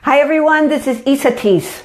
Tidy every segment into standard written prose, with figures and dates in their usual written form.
Hi everyone, this is Esateys.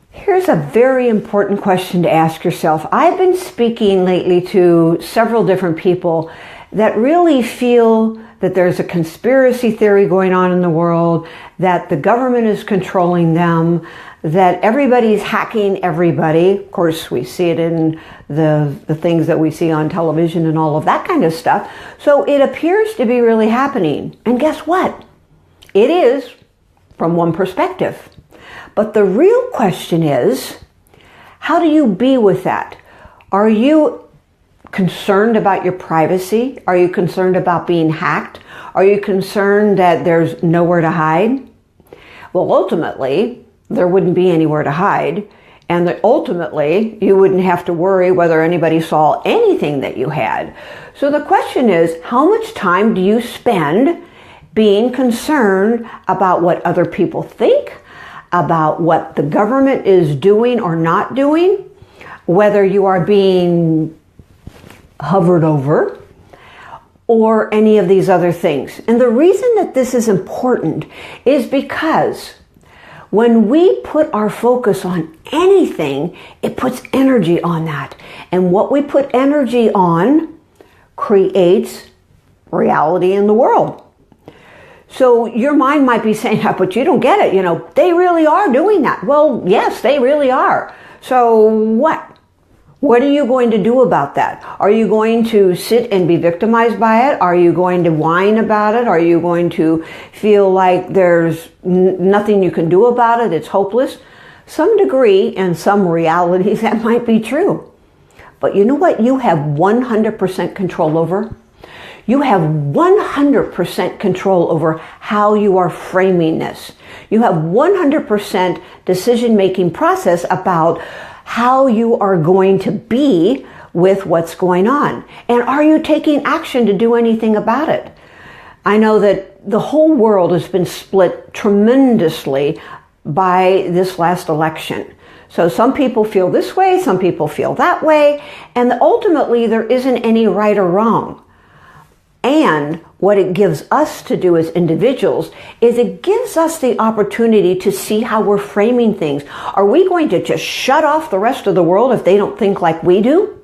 Here's a very important question to ask yourself. I've been speaking lately to several different people that really feel that there's a conspiracy theory going on in the world, that the government is controlling them, that everybody's hacking everybody. Of course, we see it in the things that we see on television and all of that kind of stuff. So it appears to be really happening. And guess what? It is, from one perspective. But the real question is, how do you be with that? Are you concerned about your privacy? Are you concerned about being hacked? Are you concerned that there's nowhere to hide? Well, ultimately, there wouldn't be anywhere to hide. And that ultimately, you wouldn't have to worry whether anybody saw anything that you had. So the question is, how much time do you spend being concerned about what other people think, about what the government is doing or not doing, whether you are being hovered over, or any of these other things? And the reason that this is important is because when we put our focus on anything, it puts energy on that. And what we put energy on creates reality in the world. So your mind might be saying, but you don't get it. They really are doing that. Well, yes, they really are. So what? What are you going to do about that? Are you going to sit and be victimized by it? Are you going to whine about it? Are you going to feel like there's nothing you can do about it? It's hopeless. Some degree and some realities that might be true. But you know what you have 100% control over? You have 100% control over how you are framing this. You have 100% decision-making process about how you are going to be with what's going on. And are you taking action to do anything about it? I know that the whole world has been split tremendously by this last election. So some people feel this way, some people feel that way, and ultimately there isn't any right or wrong. And what it gives us to do as individuals is it gives us the opportunity to see how we're framing things. Are we going to just shut off the rest of the world if they don't think like we do?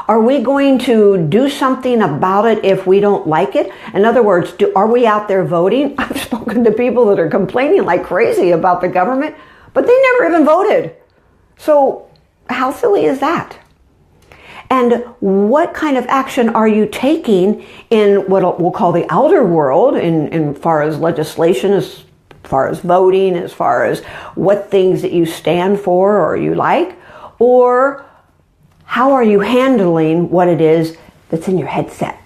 Are we going to do something about it if we don't like it? In other words, are we out there voting? I've spoken to people that are complaining like crazy about the government, but they never even voted. So how silly is that? And what kind of action are you taking in what we'll call the outer world, in far as legislation, as far as voting, as far as what things that you stand for or you like? Or how are you handling what it is that's in your headset?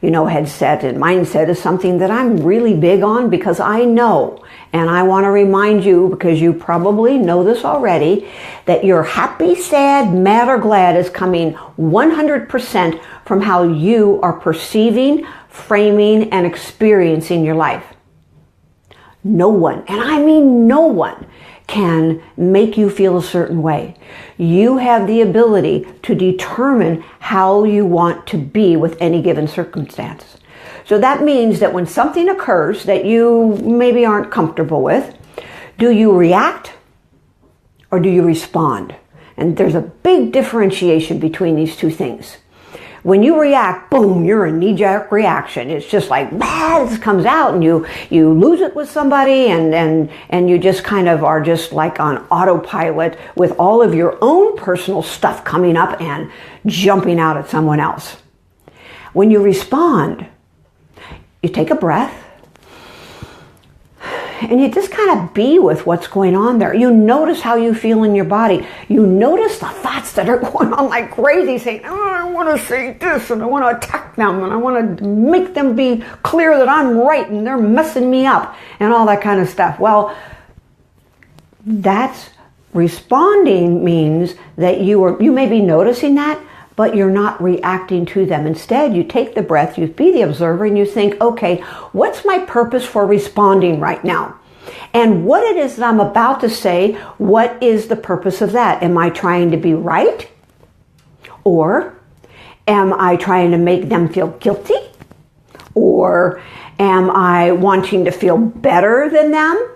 Headset and mindset is something that I'm really big on because I know, and I want to remind you, because you probably know this already, that your happy, sad, mad, or glad is coming 100% from how you are perceiving, framing, and experiencing your life. No one, and I mean no one, can make you feel a certain way. You have the ability to determine how you want to be with any given circumstance. So that means that when something occurs that you maybe aren't comfortable with, do you react or do you respond? And there's a big differentiation between these two things. When you react, boom, you're a knee-jerk reaction. It's just like, this comes out, and you lose it with somebody, and you just kind of are just like on autopilot with all of your own personal stuff coming up and jumping out at someone else. When you respond, you take a breath, and you just kind of be with what's going on there. You notice how you feel in your body. You notice the thoughts that are going on like crazy, saying, I want to say this, and I want to attack them, and I want to make them be clear that I'm right, and they're messing me up, and all that kind of stuff. Well, that's responding means that you may be noticing that, but you're not reacting to them. Instead, you take the breath, you be the observer, and you think, okay, what's my purpose for responding right now? And what it is that I'm about to say, what is the purpose of that? Am I trying to be right? Or am I trying to make them feel guilty? Or Am I wanting to feel better than them?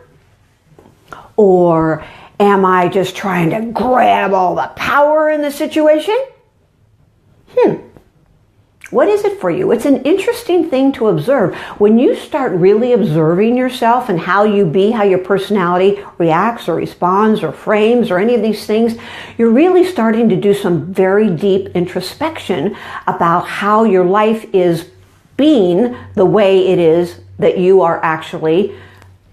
Or am I just trying to grab all the power in the situation? What is it for you? It's an interesting thing to observe. When you start really observing yourself and how you be, how your personality reacts or responds or frames or any of these things, you're really starting to do some very deep introspection about how your life is being the way it is that you are actually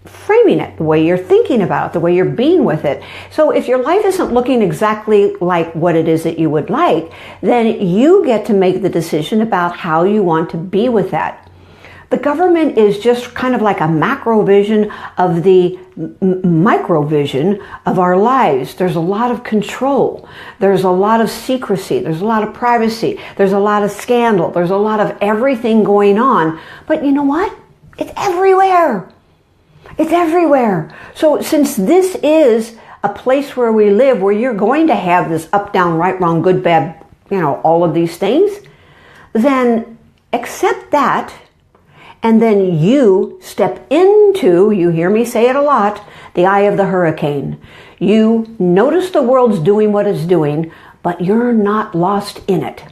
framing it, the way you're thinking about it, the way you're being with it. So if your life isn't looking exactly like what it is that you would like, then you get to make the decision about how you want to be with that. The government is just kind of like a macro vision of the micro vision of our lives. There's a lot of control. There's a lot of secrecy. There's a lot of privacy. There's a lot of scandal. There's a lot of everything going on. But you know what? It's everywhere. It's everywhere. So since this is a place where we live, where you're going to have this up, down, right, wrong, good, bad, all of these things, then accept that, and then you step into, you hear me say it a lot, the eye of the hurricane. You notice the world's doing what it's doing, but you're not lost in it.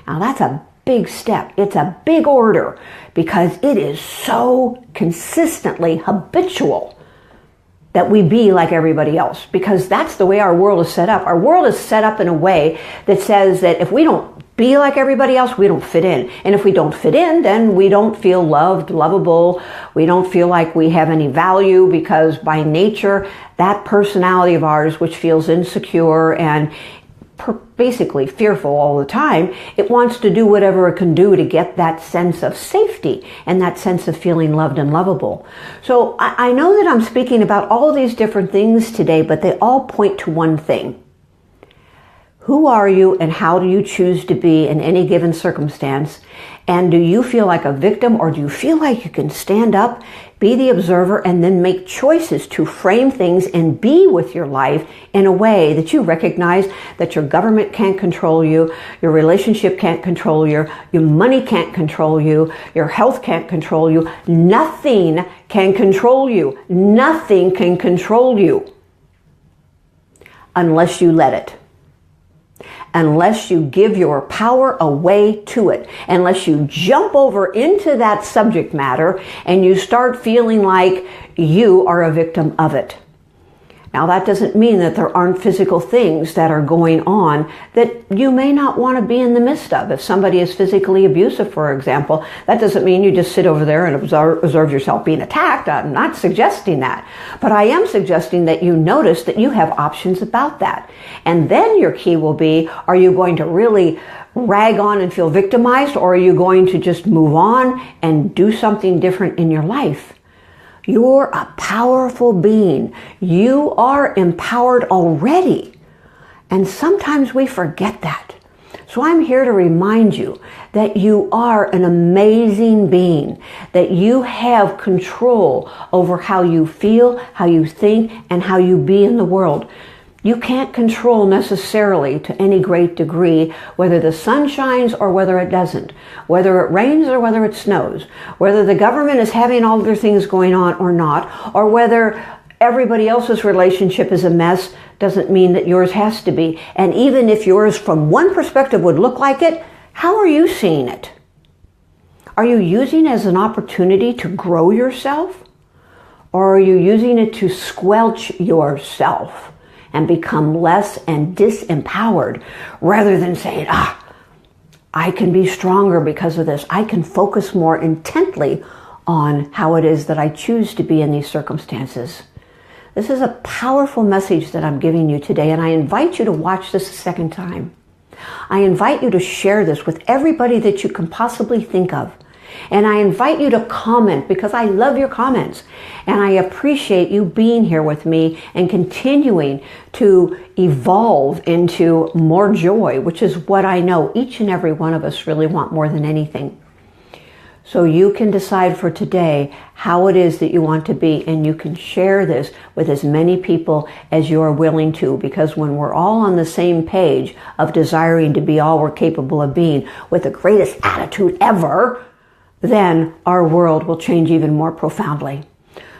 Now that's a big step. It's a big order because it is so consistently habitual that we be like everybody else, because that's the way our world is set up. Our world is set up in a way that says that if we don't be like everybody else, we don't fit in. And if we don't fit in, then we don't feel loved, lovable. We don't feel like we have any value, because by nature, that personality of ours, which feels insecure and basically fearful all the time, it wants to do whatever it can do to get that sense of safety and that sense of feeling loved and lovable. So I know that I'm speaking about all of these different things today, but they all point to one thing. Who are you and how do you choose to be in any given circumstance? And do you feel like a victim, or do you feel like you can stand up, be the observer, and then make choices to frame things and be with your life in a way that you recognize that your government can't control you, your relationship can't control you, your money can't control you, your health can't control you, nothing can control you. Nothing can control you unless you let it. Unless you give your power away to it, unless you jump over into that subject matter and you start feeling like you are a victim of it. Now, that doesn't mean that there aren't physical things that are going on that you may not want to be in the midst of. If somebody is physically abusive, for example, that doesn't mean you just sit over there and observe yourself being attacked. I'm not suggesting that. But I am suggesting that you notice that you have options about that. And then your key will be, are you going to really rag on and feel victimized, or are you going to just move on and do something different in your life? You're a powerful being. You are empowered already. And sometimes we forget that. So I'm here to remind you that you are an amazing being, that you have control over how you feel, how you think, and how you be in the world. You can't control necessarily to any great degree whether the sun shines or whether it doesn't, whether it rains or whether it snows, whether the government is having all their things going on or not, or whether everybody else's relationship is a mess doesn't mean that yours has to be. And even if yours from one perspective would look like it, how are you seeing it? Are you using it as an opportunity to grow yourself? Or are you using it to squelch yourself and become less and disempowered, rather than saying, I can be stronger because of this. I can focus more intently on how it is that I choose to be in these circumstances. This is a powerful message that I'm giving you today, and I invite you to watch this a second time. I invite you to share this with everybody that you can possibly think of. And I invite you to comment, because I love your comments. And I appreciate you being here with me and continuing to evolve into more joy, which is what I know each and every one of us really want more than anything. So you can decide for today how it is that you want to be, and you can share this with as many people as you are willing to, because when we're all on the same page of desiring to be all we're capable of being with the greatest attitude ever, then our world will change even more profoundly.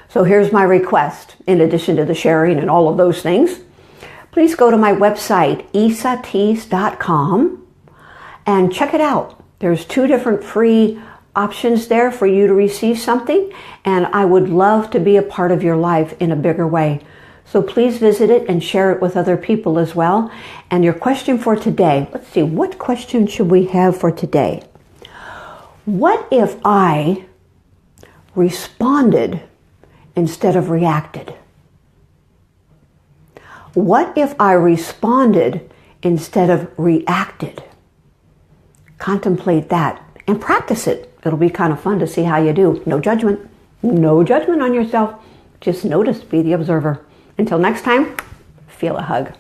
So here's my request. In addition to the sharing and all of those things, please go to my website, Esateys.com, and check it out. There's 2 different free options there for you to receive something, and I would love to be a part of your life in a bigger way. So please visit it and share it with other people as well. And your question for today, let's see, what question should we have for today? What if I responded instead of reacted? What if I responded instead of reacted? Contemplate that and practice it. It'll be kind of fun to see how you do. No judgment. No judgment on yourself. Just notice, be the observer. Until next time, feel a hug.